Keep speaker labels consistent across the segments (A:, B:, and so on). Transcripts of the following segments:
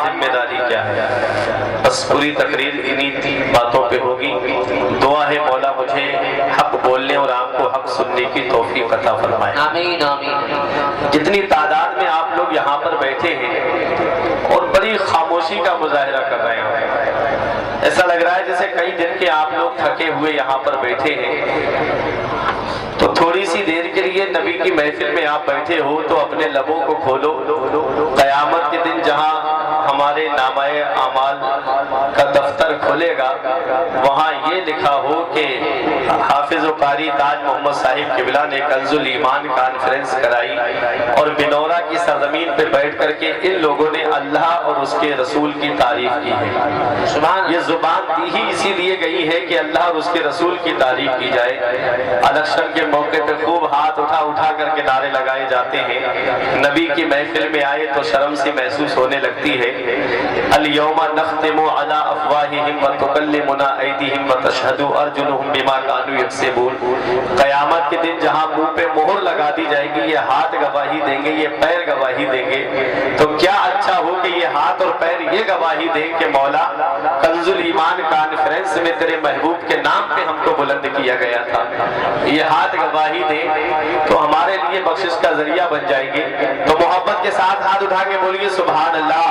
A: ذمہ داری کیا ہے؟ بس پوری تقریر انہی باتوں پہ ہوگی۔ دعا ہے مولا مجھے حق بولنے اور آپ کو حق سننے کی توفیق عطا فرمائے۔
B: آمین آمین۔
A: جتنی تعداد میں آپ لوگ یہاں پر بیٹھے ہیں اور بڑی خاموشی کا مظاہرہ کر رہے ہیں، ایسا لگ رہا ہے جیسے کئی دن کے آپ لوگ تھکے ہوئے یہاں پر بیٹھے ہیں، تو تھوڑی سی دیر کے لیے نبی کی محفل میں آپ بیٹھے ہو تو اپنے لبوں کو کھولو۔ قیامت کے دن جہاں ہمارے نامہ اعمال کا دفتر کھلے گا، وہاں یہ لکھا ہو کہ حافظ و قاری تاج محمد صاحب قبلہ نے کنز الایمان کانفرنس کرائی اور بنورا کی سرزمین پہ بیٹھ کر کے ان لوگوں نے اللہ اور اس کے رسول کی تعریف کی ہے۔ یہ زبان دی ہی اسی لیے گئی ہے کہ اللہ اور اس کے رسول کی تعریف کی جائے۔ الیکشن کے موقع پہ خوب ہاتھ اٹھا اٹھا کر کے نعرے لگائے جاتے ہیں، نبی کی محفل میں آئے تو شرم سی محسوس ہونے لگتی ہے۔ الیوم نختم علی افواہہم وتکلمنا ایدیہم وتشہد ارجلہم بما کانوا یکسبون۔ قیامت کے دن جہاں منہ پہ مہر لگا دی جائے گی، یہ ہاتھ گواہی دیں گے، یہ پیر گواہی دیں گے، تو کیا اچھا ہو کہ یہ ہاتھ اور پیر یہ گواہی دیں کہ مولا کنز الایمان کانفرنس میں تیرے محبوب کے نام پہ ہم کو بلند کیا گیا تھا۔ یہ ہاتھ گواہی دیں تو ہمارے لیے بخشش کا ذریعہ بن جائیں گے۔ تو محبت کے ساتھ ہاتھ اٹھا کے بولیے سبحان اللہ۔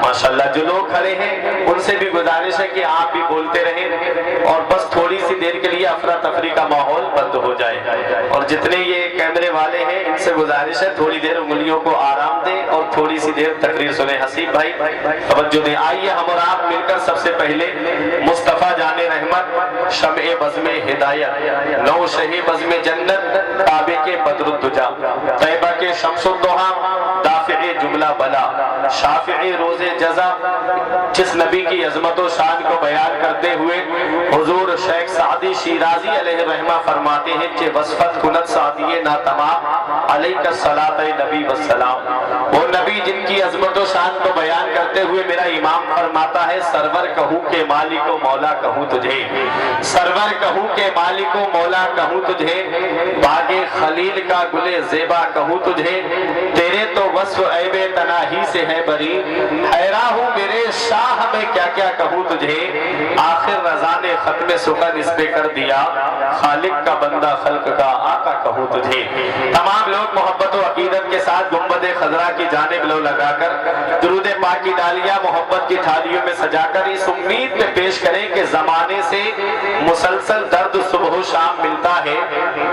A: ماشاءاللہ جو لوگ کھڑے ہیں ان سے بھی گزارش ہے کہ آپ بھی بولتے رہیں اور بس تھوڑی سی دیر کے لیے افراتفری کا ماحول بند ہو جائے، اور جتنے یہ کیمرے والے ہیں ان سے گزارش ہے تھوڑی دیر انگلیوں کو آرام دیں اور تھوڑی سی دیر تقریر سنیں۔ حسیب بھائی توجہ دیں، آئیے ہم اور آپ مل کر سب سے پہلے مصطفیٰ جان رحمت، شمع بزم ہدایت، نو شہی بزم جنت، کعبے کے بدر الدجا، طیبہ کے شمس الضحیٰ، دافع جملہ بلا، شافع روز جزا، جس نبی کی عظمت و شان کو بیان کرتے ہوئے حضور شیخ سعدی شیرازی علیہ رحمہ فرماتے ہیں کہ وصفت کنت سعدی ناتمام علیہ الصلاۃ نبی والسلام۔ وہ نبی جن کی عظمت و شان کو بیان کرتے ہوئے میرا امام فرماتا ہے سرور کہوں کہ مالک و مولا کہوں تجھے، سرور کہوں کہ مالک و مولا کہوں تجھے، باغ خلیل کا گل زیبا کہوں تجھے، تیرے تو وصف عیب تناہی سے ہے بری، حیران ہوں میرے شاہ میں کیا کیا کہوں تجھے، آخر رضا نے ختم سخن اس پہ کر دیا، خالق کا بندہ خلق کا آقا کہوں تجھے۔ تمام لوگ محبت و عقیدت کے ساتھ گنبد خضرا کی جانب لو لگا کر درود پاک کی ڈالیاں محبت کی تھالیوں میں سجا کر اس امید میں پیش کریں کہ زمانے سے مسلسل درد صبح و شام ملتا ہے،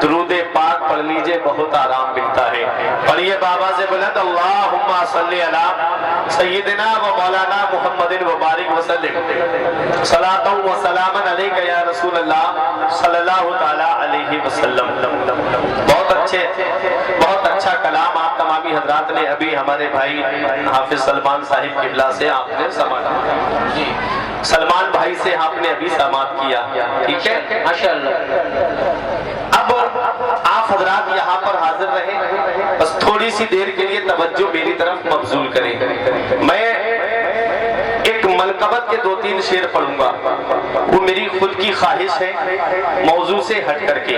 A: درود پاک پڑھ لیجئے بہت آرام ملتا ہے۔ پڑھیے بابا سے بلند اللہم صلی علی سیدنا و مولانا محمد و بارک وسلم، صلاۃ و سلام علیک یا رسول اللہ صلی اللہ تعالی علیہ وسلم۔ بہت اچھا کلام آپ تمامی حضرات نے ابھی ہمارے بھائی حافظ سلمان صاحب قبلہ سے آپ نے سماعت، سلمان بھائی سے آپ نے ابھی سماعت کیا، ٹھیک ہے ماشاءاللہ۔ اب آپ حضرات یہاں پر حاضر رہیں، بس تھوڑی سی دیر کے لیے توجہ میری طرف مبذول کریں۔ میں ایک منقبت کے 2-3 شعر پڑھوں گا، وہ میری خود کی خواہش ہے موضوع سے ہٹ کر کے۔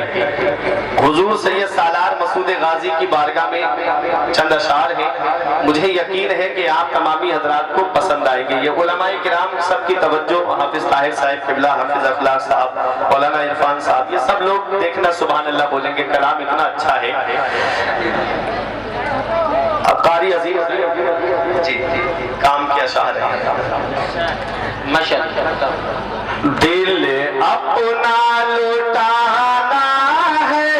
A: حضور سید سالار مسعود غازی کی بارگاہ میں چند اشعار ہیں، مجھے یقین ہے کہ آپ تمامی حضرات کو پسند آئیں گے۔ یہ علماء کرام سب کی توجہ، حافظ طاہر صاحب قبلہ، حافظ اخلاق صاحب، مولانا عرفان صاحب، یہ سب لوگ دیکھنا سبحان اللہ بولیں گے، کلام اتنا اچھا ہے۔ قاری عظیم جی کام کے اشعار ہیں ماشاءاللہ۔ دل اپنا لٹانا ہے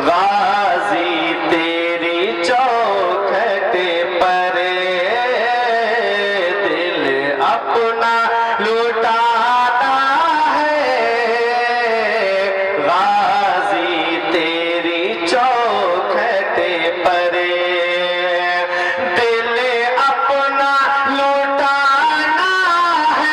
A: غازی تیری چوکھٹ پر، دل اپنا لٹانا ہے غازی تیری چوکھٹ پر، دل اپنا لٹانا ہے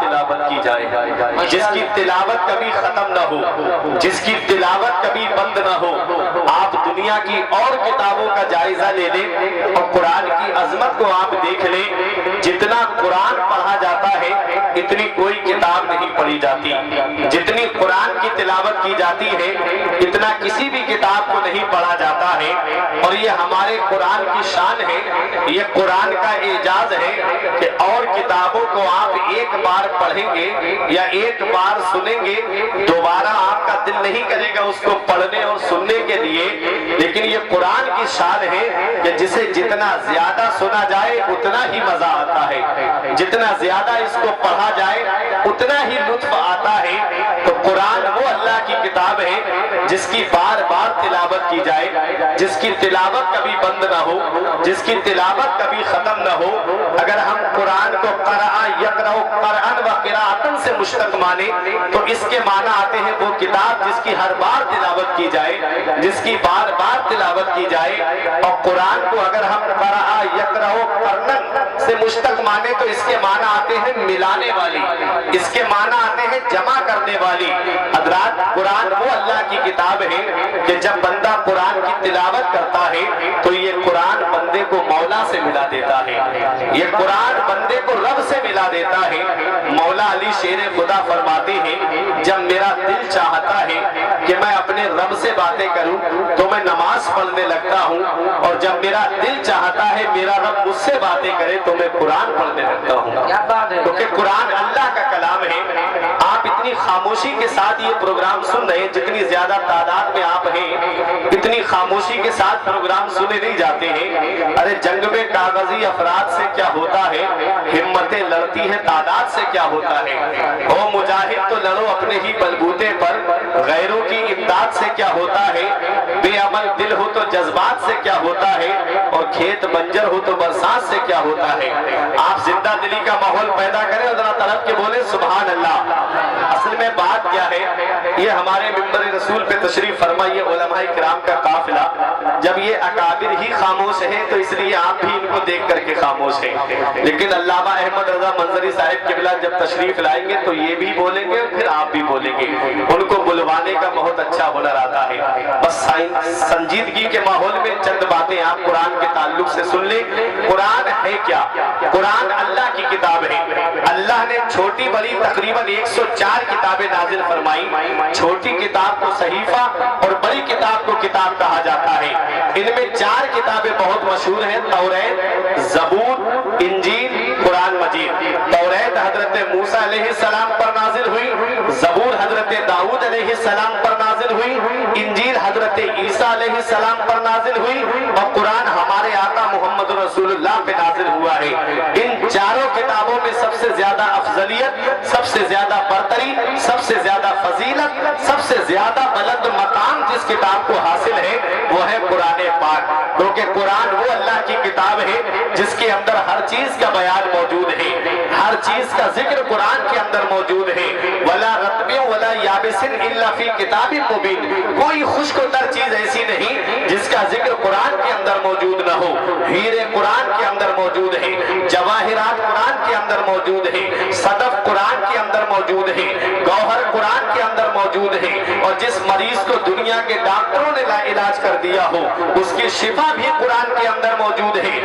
A: تلاوت کی جائے، جس کی تلاوت کبھی ختم نہ ہو، جس کی تلاوت کبھی بند نہ ہو۔ آپ دنیا کی اور کتابوں کا جائزہ لے لیں اور قرآن کی عظمت کو آپ دیکھ لیں، جتنا قرآن پڑھا جاتا ہے اتنی کوئی کتاب نہیں پڑھی جاتی، جتنی قرآن کی تلاوت کی جاتی ہے اتنا کسی بھی کتاب کو نہیں پڑھا جاتا ہے۔ اور یہ ہمارے قرآن کی شان ہے، یہ قرآن کا اعجاز ہے کہ اور کتابوں کو آپ ایک بار پڑھیں گے یا ایک بار سنیں گے، دوبارہ آپ کا دل نہیں کرے گا اس کو پڑھنے اور سننے کے لیے، لیکن یہ قرآن کی شان ہے کہ جسے جتنا زیادہ سنا جائے اتنا ہی مزہ آتا ہے، جتنا زیادہ اس کو پڑھا جائے اتنا ہی لطف آتا ہے۔ تو قرآن وہ اللہ کی کتاب ہے جس کی بار بار تلاوت کی جائے، جس کی تلاوت کبھی بند نہ ہو، جس کی تلاوت کبھی ختم نہ ہو۔ اگر ہم قرآن کو قرأ یقرأ قرآن و قراءتن سے مشتق مانے تو اس کے معنی آتے ہیں وہ کتاب جس کی ہر بار تلاوت کی جائے، جس کی بار بار تلاوت کی جائے۔ اور قرآن کو اگر ہم قرأ یقرأ قرنن سے مشتق مانے تو اس کے معنی آتے ہیں ملانے والی، اس کے معنی آتے ہیں جمع کرنے والی۔ حضرات قرآن وہ اللہ کی کتاب ہے کہ جب بندہ قرآن کی تلاوت کرتا ہے تو یہ قرآن بندے کو مولا سے ملا دیتا ہے، یہ قرآن بندے کو رب سے ملا دیتا ہے۔ مولا علی شیر خدا فرماتے ہیں جب میرا دل چاہتا ہے کہ میں اپنے رب سے باتیں کروں تو میں نماز پڑھنے لگتا ہوں، اور جب میرا دل چاہتا ہے میرا رب مجھ سے باتیں کرے تو میں قرآن پڑھنے لگتا ہوں، کیونکہ قرآن اللہ کا کلام ہے۔ آپ اتنی خاموشی کے ساتھ یہ پروگرام سن رہے ہیں، جتنی زیادہ تعداد میں آپ ہیں اتنی خاموشی کے ساتھ پروگرام سنے نہیں جاتے ہیں۔ ارے جنگ میں کاغذی افراد سے کیا ہوتا ہے، ہمتیں لڑتی ہیں تعداد سے کیا ہوتا ہے۔ او مجاہد تو لڑو اپنے ہی بلبوتے پر، غیروں کی امداد سے کیا ہوتا ہے۔ بے عمل دل ہو تو جذبات سے کیا ہوتا ہے، اور کھیت بنجر ہو تو برسات سے کیا ہوتا ہے۔ آپ زندہ دلی کا ماحول پیدا کریں اور ذرا طرف کے بولیں سبحان اللہ۔ اصل میں بات کیا ہے، یہ ہمارے ممبر رسول پہ تشریف فرما یہ علماء کرام کا قافلہ، جب یہ اکابر ہی خاموش ہیں تو اس لیے آپ بھی ان کو دیکھ کر کے خاموش ہیں، لیکن علامہ احمد رضا منظری صاحب قبلہ جب تشریف لائیں گے تو یہ بھی بولیں گے پھر آپ بھی بولیں گے، ان کو بلوانے کا بہت اچھا ہنر آتا ہے۔ بس سنجیدگی کے ماحول میں چند باتیں آپ قرآن کے تعلق سے سن لیں۔ قرآن ہے کیا؟ قرآن اللہ کی کتاب ہے۔ اللہ نے چھوٹی بڑی تقریباً 104 کتابیں نازل فرمائی۔ چھوٹی کتاب کو صحیفہ اور بڑی کتاب کو کتاب کہا جاتا ہے۔ ان میں 4 کتابیں بہت مشہور ہیں، توریت، زبور، انجیل، قرآن مجید۔ توریت حضرت موسیٰ علیہ السلام پر نازل ہوئی، زبور حضرت داؤد علیہ السلام پر نازل ہوئی، انجیل حضرت عیسیٰ علیہ السلام پر نازل ہوئی، اور قرآن ہمارے آقا محمد رسول اللہ پہ نازل ہوا ہے۔ ان 4 کتابوں میں سب سے زیادہ افضلیت، سب سے زیادہ برتری، سب سے زیادہ فضیلت، سب سے زیادہ بلند مقام جس کتاب کو حاصل ہے وہ ہے قرآن پاک، کیونکہ قرآن وہ اللہ کی کتاب ہے جس کے اندر ہر چیز کا بیان موجود ہے، ہر چیز کا ذکر قرآن کے اندر موجود ہے۔ وَلَا رَطْبٍ وَلَا يَابِسٍ إِلَّا فِي كِتَابٍ مُبِينٍ، کوئی خشک و تر چیز ایسی نہیں جس کا ذکر قرآن کے اندر موجود نہ ہو۔ ہیرے قرآن کے اندر موجود ہے، جواہرات قرآن کے اندر موجود ہے، صدف قرآن کے اندر موجود ہے، گوہر قرآن کے اندر موجود ہے، اور جس مریض کو دنیا کے ڈاکٹروں نے لا علاج کر دیا ہو اس کی شفا بھی قرآن کے اندر موجود ہے۔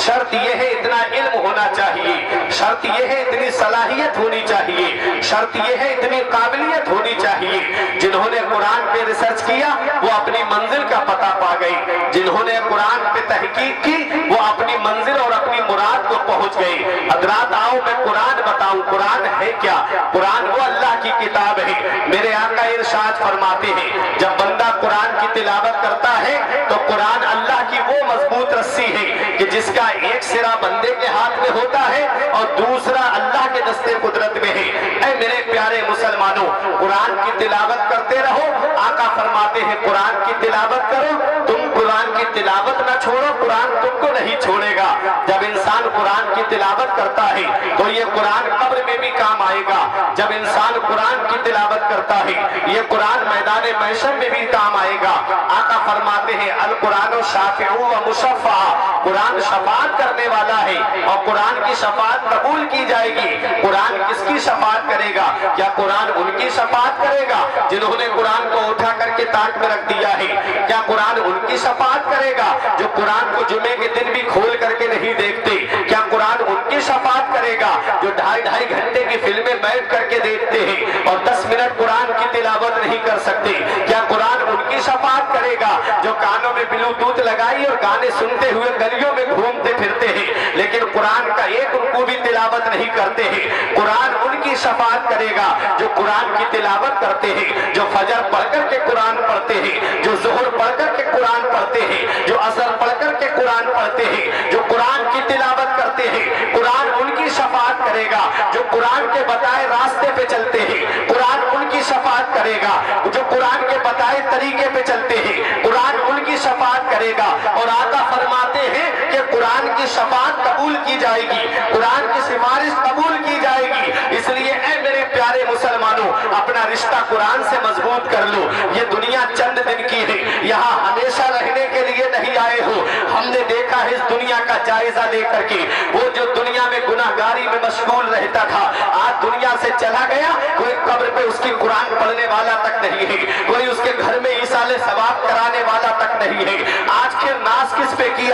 A: شرط یہ ہے اتنا علم ہونا چاہیے، شرط یہ ہے اتنی صلاحیت ہونی چاہیے، شرط یہ ہے اتنی قابلیت ہونی چاہیے۔ جنہوں نے قرآن پہ ریسرچ کیا وہ اپنی منزل کا پتہ پا گئی، جنہوں نے قرآن پہ تحقیق کی وہ اپنی منزل اور اپنی مراد کو پہنچ گئی۔ حضرات آؤ میں قرآن بتاؤں قرآن ہے کیا۔ قرآن وہ اللہ کی کتاب ہے۔ میرے آقا ارشاد فرماتے ہیں جب بندہ قرآن کی تلاوت کرتا ہے تو قرآن اللہ کی وہ مضبوط رسی ہے کہ جس کا ایک سرا بندے کے ہاتھ میں ہوتا ہے اور دوسرا اللہ کے دستے قدرت میں ہے۔ اے میرے پیارے مسلمانوں، قرآن کی تلاوت کرتے رہو۔ آقا فرماتے ہیں قرآن کی تلاوت کرو، تم قرآن کی تلاوت نہ چھوڑو، قرآن تم کو نہیں چھوڑے گا۔ جب انسان قرآن کی تلاوت کرتا ہے تو یہ قرآن قبر میں بھی کام آئے گا. جب انسان قرآن کی تلاوت کرتا ہے یہ قرآن میدان محشر میں بھی کام آئے گا. آقا فرماتے ہیں القرآن شافع و مشفع، قرآن شفاعت کرنے والا ہے اور قرآن کی شفاعت قبول کی جائے گی. قرآن کس کی شفاعت کرے گا؟ کیا قرآن ان کی شفاعت کرے گا جنہوں نے قرآن کو اٹھا کر کے تاک میں رکھ دیا ہے؟ کیا قرآن ان کی شفاعت کرے گا جو قرآن کو جمعے کے دن بھی کھول کر کے نہیں دیکھتے؟ کیا قرآن ان کی شفاعت کرے گا جو ڈھائی گھنٹے کی فلمیں بیٹھ کر کے دیکھتے ہیں اور 10 منٹ قرآن کی تلاوت نہیں کر سکتے؟ کیا قرآن ان کی شفاعت کرے گا جو کانوں میں بلوٹوتھ لگائی اور گانے سنتے ہوئے گلیوں میں گھومتے پھرتے ہیں لیکن قرآن کا ایک رکوع بھی تلاوت نہیں کرتے ہیں؟ قرآن ان کی شفاعت کرے گا جو قرآن کی تلاوت کرتے ہیں، جو فجر پڑھ کر کے قرآن پڑھتے ہیں، جو ظہر پڑھ کر کے قرآن پڑھتے ہیں، جو عصر پڑھ کر کے قرآن پڑھتے ہیں، جو قرآن کی تلاوت کرتے ہیں. قرآن ان کی شفاعت کرے گا جو قرآن کے بتائے راستے پہ چلتے ہیں. قرآن ان کی شفاعت کرے گا جو قرآن کے بتائے طریقے پہ چلتے ہیں. قرآن ان کی شفاعت کرے گا. اور آقا فرماتے ہیں کہ قرآن کی شفاعت قبول کی جائے گی، قرآن کی سفارش قبول کی جائے گی. اس لیے اے میرے پیارے مسلمانوں اپنا رشتہ قرآن سے مضبوط کر لو. یہ دنیا چند دن کی ہے، یہاں ہمیشہ رہنے کے لیے نہیں آئے ہو. ہم نے دیکھا ہے اس دنیا کا جائزہ لے کر کے وہ جو دنیا میں گناہگاری میں مشغول رہتا تھا آج دنیا سے چلا گیا. کوئی قبر پہ اس کی قرآن پڑھنے والا تک نہیں ہے، کوئی اس کے گھر میں ایصال ثواب کرانے والا تک نہیں ہے. آج کے ناز کس پہ کیا